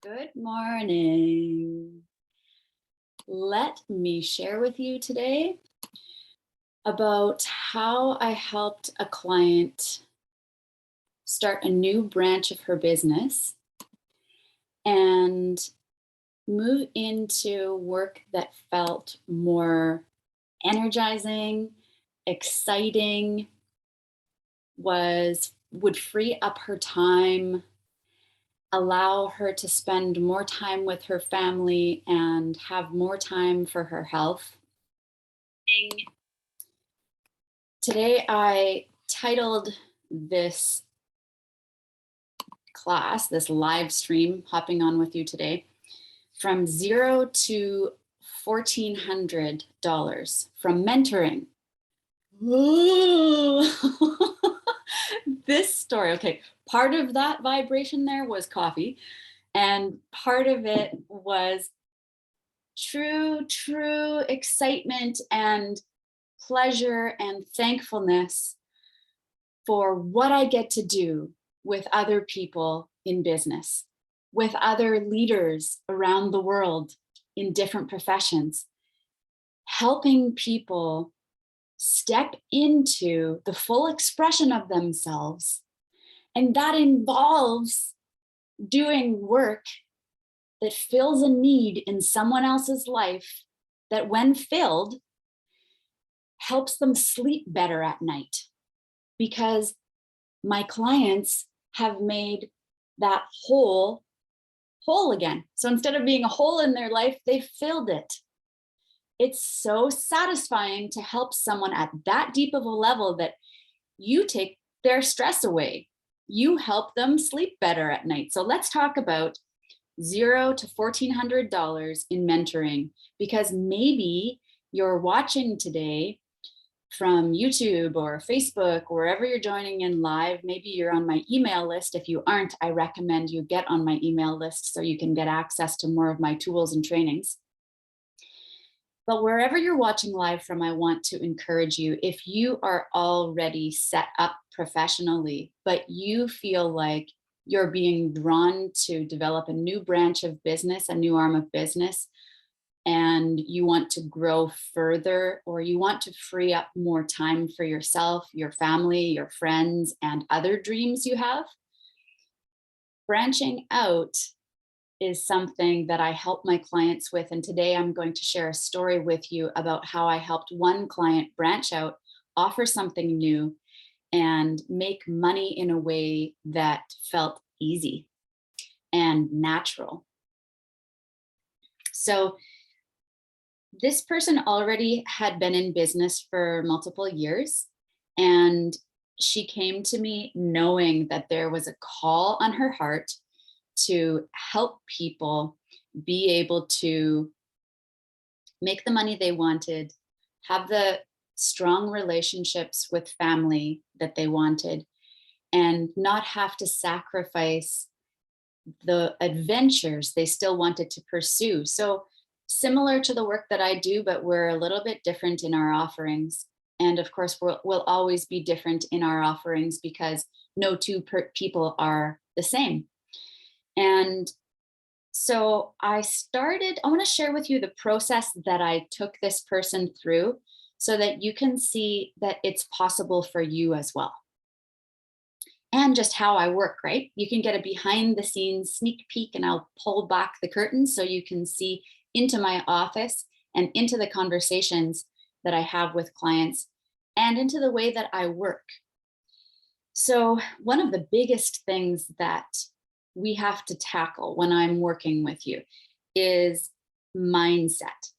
Good morning. Let me share with you today about how I helped a client start a new branch of her business and move into work that felt more energizing, exciting, would free up her time, allow her to spend more time with her family and have more time for her health. Today, I titled this class, this live stream, hopping on with you today, from zero to $1,400 from mentoring. Ooh. This story, okay, part of that vibration there was coffee, and part of it was true excitement and pleasure and thankfulness for what I get to do with other people in business, with other leaders around the world in different professions, helping people step into the full expression of themselves. And that involves doing work that fills a need in someone else's life that, when filled, helps them sleep better at night, because my clients have made that hole whole again. So instead of being a hole in their life, they filled it. It's so satisfying to help someone at that deep of a level that you take their stress away. You help them sleep better at night. So let's talk about $0 to $1,400 in mentoring, because maybe you're watching today from YouTube or Facebook, wherever you're joining in live. Maybe you're on my email list. If you aren't, I recommend you get on my email list so you can get access to more of my tools and trainings. But wherever you're watching live from, I want to encourage you, if you are already set up professionally, but you feel like you're being drawn to develop a new branch of business, a new arm of business, and you want to grow further, or you want to free up more time for yourself, your family, your friends, and other dreams you have, branching out is something that I help my clients with. And today I'm going to share a story with you about how I helped one client branch out, offer something new, and make money in a way that felt easy and natural. So this person already had been in business for multiple years, and she came to me knowing that there was a call on her heart to help people be able to make the money they wanted, have the strong relationships with family that they wanted, and not have to sacrifice the adventures they still wanted to pursue. So, similar to the work that I do, but we're a little bit different in our offerings. And of course, we'll always be different in our offerings, because no two people are the same. And so I want to share with you the process that I took this person through so that you can see that it's possible for you as well. And just how I work, right? You can get a behind the scenes sneak peek, and I'll pull back the curtains so you can see into my office and into the conversations that I have with clients and into the way that I work. So, one of the biggest things that we have to tackle when I'm working with you is mindset.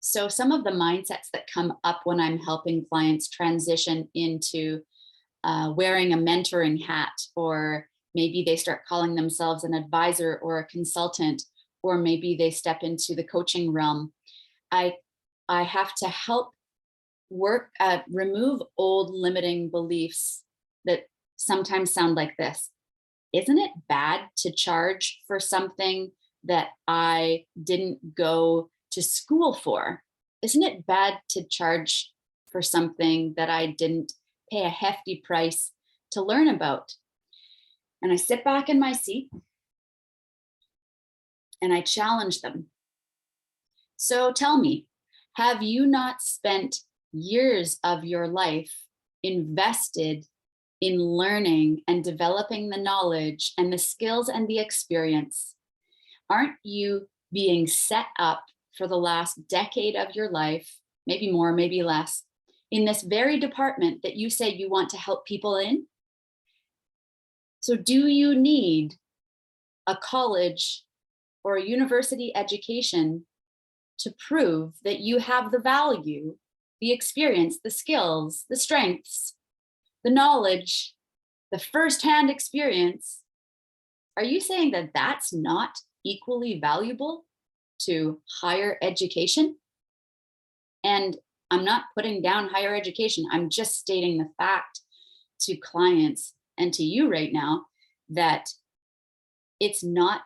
So, some of the mindsets that come up when I'm helping clients transition into wearing a mentoring hat, or maybe they start calling themselves an advisor or a consultant, or maybe they step into the coaching realm. I I have to help remove old limiting beliefs that sometimes sound like this. Isn't it bad to charge for something that I didn't go to school for? Isn't it bad to charge for something that I didn't pay a hefty price to learn about? And I sit back in my seat and I challenge them. So tell me, have you not spent years of your life invested in learning and developing the knowledge and the skills and the experience? Aren't you being set up for the last decade of your life, maybe more, maybe less, in this very department that you say you want to help people in? So do you need a college or a university education to prove that you have the value, the experience, the skills, the strengths, the knowledge, the firsthand experience? Are you saying that that's not equally valuable to higher education? And I'm not putting down higher education. I'm just stating the fact to clients and to you right now that it's not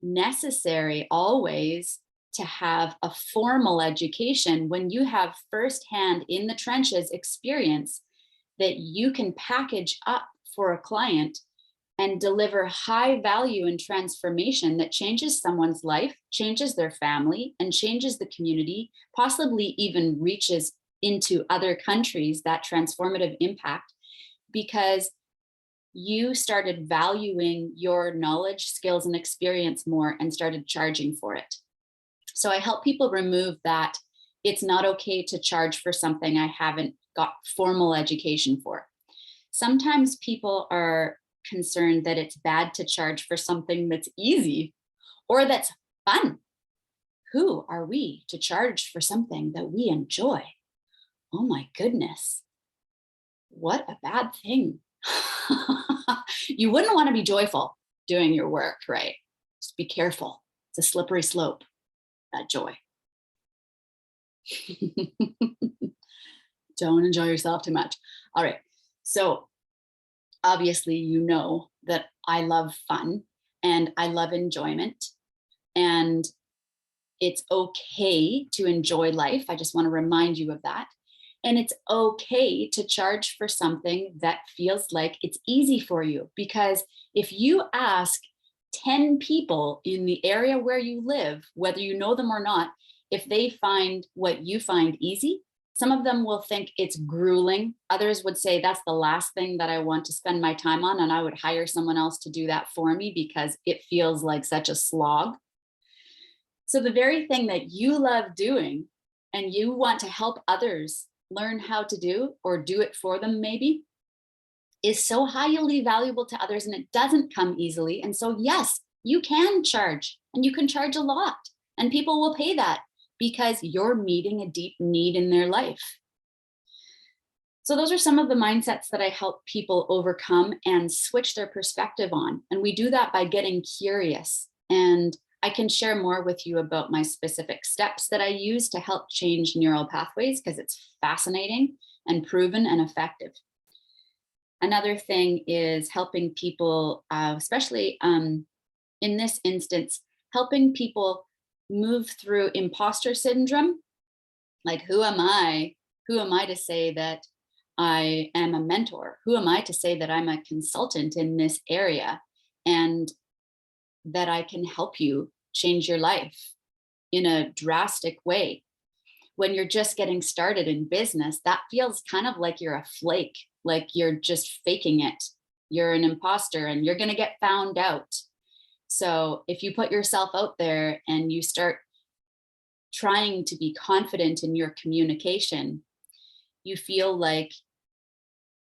necessary always to have a formal education when you have firsthand in the trenches experience that you can package up for a client and deliver high value and transformation that changes someone's life, changes their family, and changes the community, possibly even reaches into other countries, that transformative impact, because you started valuing your knowledge, skills, and experience more and started charging for it. So I help people remove that it's not okay to charge for something I haven't got formal education for. Sometimes people are concerned that it's bad to charge for something that's easy or that's fun. Who are we to charge for something that we enjoy? Oh my goodness, what a bad thing. You wouldn't want to be joyful doing your work, right? Just be careful. It's a slippery slope, that joy. Don't enjoy yourself too much. All right. So obviously, you know that I love fun and I love enjoyment, and it's okay to enjoy life. I just want to remind you of that. And it's okay to charge for something that feels like it's easy for you. Because if you ask 10 people in the area where you live, whether you know them or not, if they find what you find easy, some of them will think it's grueling. Others would say that's the last thing that I want to spend my time on, and I would hire someone else to do that for me because it feels like such a slog. So the very thing that you love doing and you want to help others learn how to do or do it for them maybe is so highly valuable to others, and it doesn't come easily. And so yes, you can charge, and you can charge a lot, and people will pay that because you're meeting a deep need in their life. So those are some of the mindsets that I help people overcome and switch their perspective on. And we do that by getting curious. And I can share more with you about my specific steps that I use to help change neural pathways because it's fascinating and proven and effective. Another thing is helping people, especially in this instance, helping people move through imposter syndrome. Like, who am I? Who am I to say that I am a mentor? Who am I to say that I'm a consultant in this area and that I can help you change your life in a drastic way? When you're just getting started in business, that feels kind of like you're a flake, like you're just faking it. You're an imposter and you're going to get found out. So if you put yourself out there and you start trying to be confident in your communication, you feel like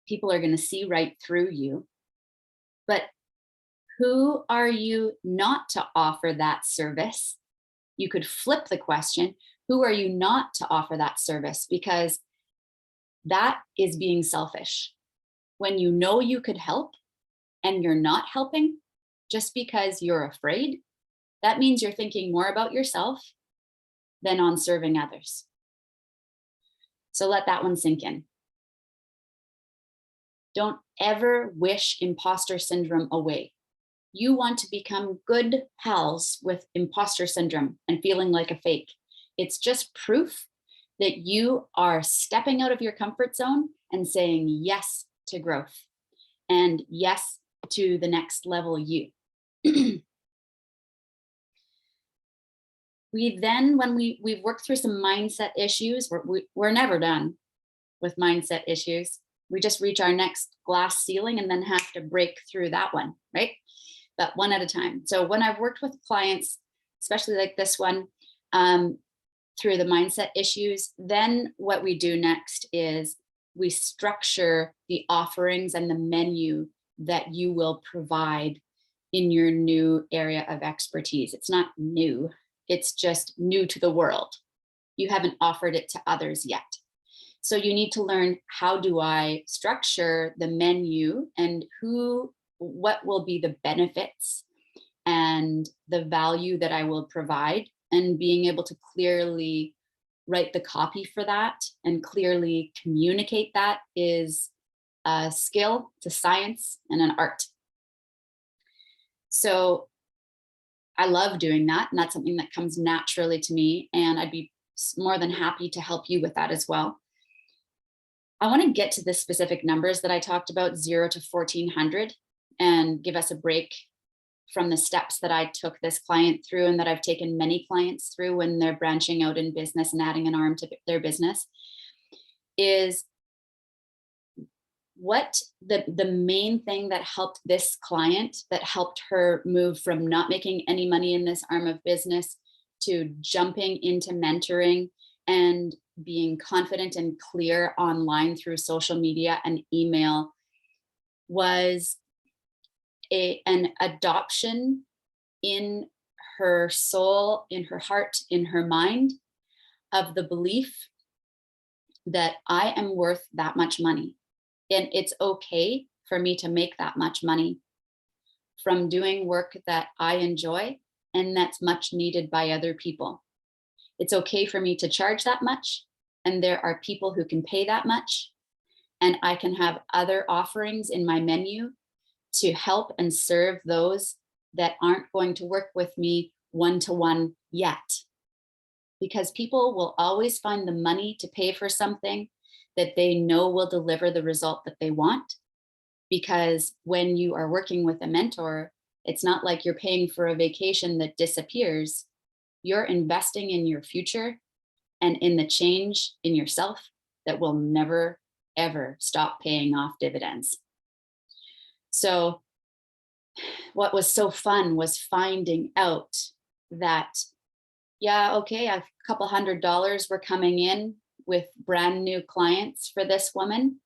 people are going to see right through you. But who are you not to offer that service? You could flip the question. Who are you not to offer that service? Because that is being selfish. When you know you could help and you're not helping just because you're afraid, that means you're thinking more about yourself than on serving others. So let that one sink in. Don't ever wish imposter syndrome away. You want to become good pals with imposter syndrome and feeling like a fake. It's just proof that you are stepping out of your comfort zone and saying yes to growth and yes to the next level you. We then, when we've worked through some mindset issues, we're never done with mindset issues. We just reach our next glass ceiling and then have to break through that one, right? But one at a time. So when I've worked with clients, especially like this one, through the mindset issues, then what we do next is we structure the offerings and the menu that you will provide in your new area of expertise. It's not new, it's just new to the world. You haven't offered it to others yet. So you need to learn, how do I structure the menu and what will be the benefits and the value that I will provide, and being able to clearly write the copy for that and clearly communicate that is a skill, it's a science and an art. So I love doing that, and that's something that comes naturally to me, and I'd be more than happy to help you with that as well. I want to get to the specific numbers that I talked about, 0 to 1400, and give us a break from the steps that I took this client through and that I've taken many clients through when they're branching out in business and adding an arm to their business. Is what the main thing that helped this client, that helped her move from not making any money in this arm of business to jumping into mentoring and being confident and clear online through social media and email, was an adoption in her soul, in her heart, in her mind, of the belief that I am worth that much money. And it's okay for me to make that much money from doing work that I enjoy and that's much needed by other people. It's okay for me to charge that much, and there are people who can pay that much, and I can have other offerings in my menu to help and serve those that aren't going to work with me one-to-one yet. Because people will always find the money to pay for something that they know will deliver the result that they want. Because when you are working with a mentor, it's not like you're paying for a vacation that disappears. You're investing in your future and in the change in yourself that will never, ever stop paying off dividends. So what was so fun was finding out that, yeah, okay, a couple $100 were coming in with brand new clients for this woman.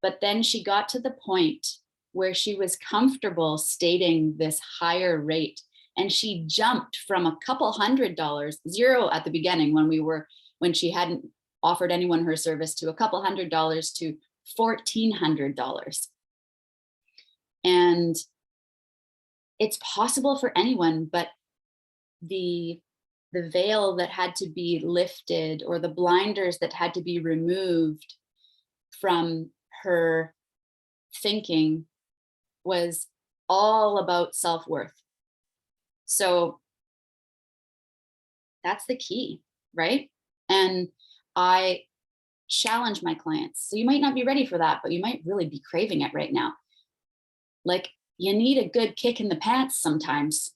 But then she got to the point where she was comfortable stating this higher rate. And she jumped from a couple $100, 0 at the beginning when she hadn't offered anyone her service, to a couple $100 to $1,400. And it's possible for anyone, but the veil that had to be lifted, or the blinders that had to be removed from her thinking, was all about self-worth. So that's the key, right? And I challenge my clients. So you might not be ready for that, but you might really be craving it right now. Like, you need a good kick in the pants sometimes,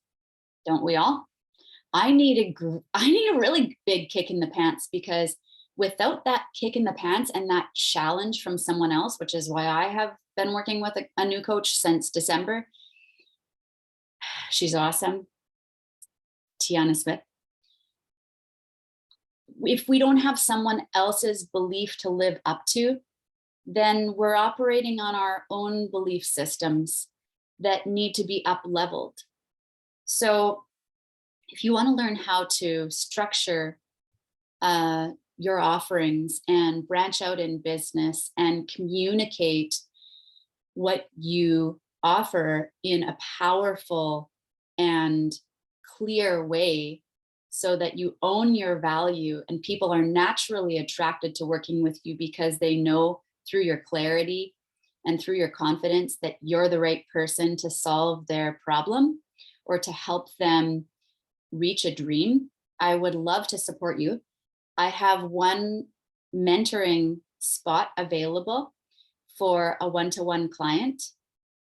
don't we all? I need a really big kick in the pants, because without that kick in the pants and that challenge from someone else, which is why I have been working with a new coach since December. She's awesome. Tiana Smith. If we don't have someone else's belief to live up to, then we're operating on our own belief systems that need to be up leveled. So if you want to learn how to structure your offerings and branch out in business and communicate what you offer in a powerful and clear way, so that you own your value and people are naturally attracted to working with you, because they know through your clarity and through your confidence that you're the right person to solve their problem or to help them reach a dream, I would love to support you. I have one mentoring spot available for a one-to-one client,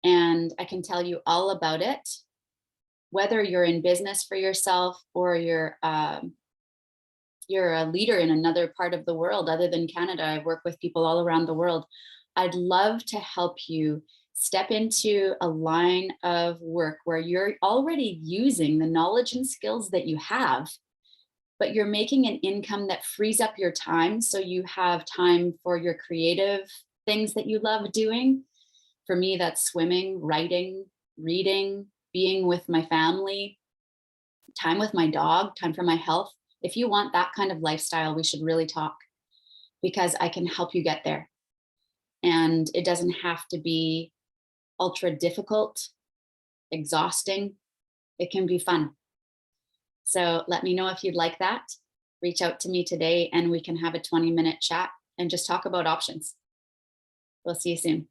and I can tell you all about it whether you're in business for yourself or you're a leader in another part of the world other than Canada. I work with people all around the world. I'd love to help you step into a line of work where you're already using the knowledge and skills that you have, but you're making an income that frees up your time so you have time for your creative things that you love doing. For me, that's swimming, writing, reading, being with my family, time with my dog, time for my health. If you want that kind of lifestyle, we should really talk, because I can help you get there. And it doesn't have to be ultra difficult, exhausting. It can be fun. So let me know if you'd like that. Reach out to me today and we can have a 20-minute chat and just talk about options. We'll see you soon.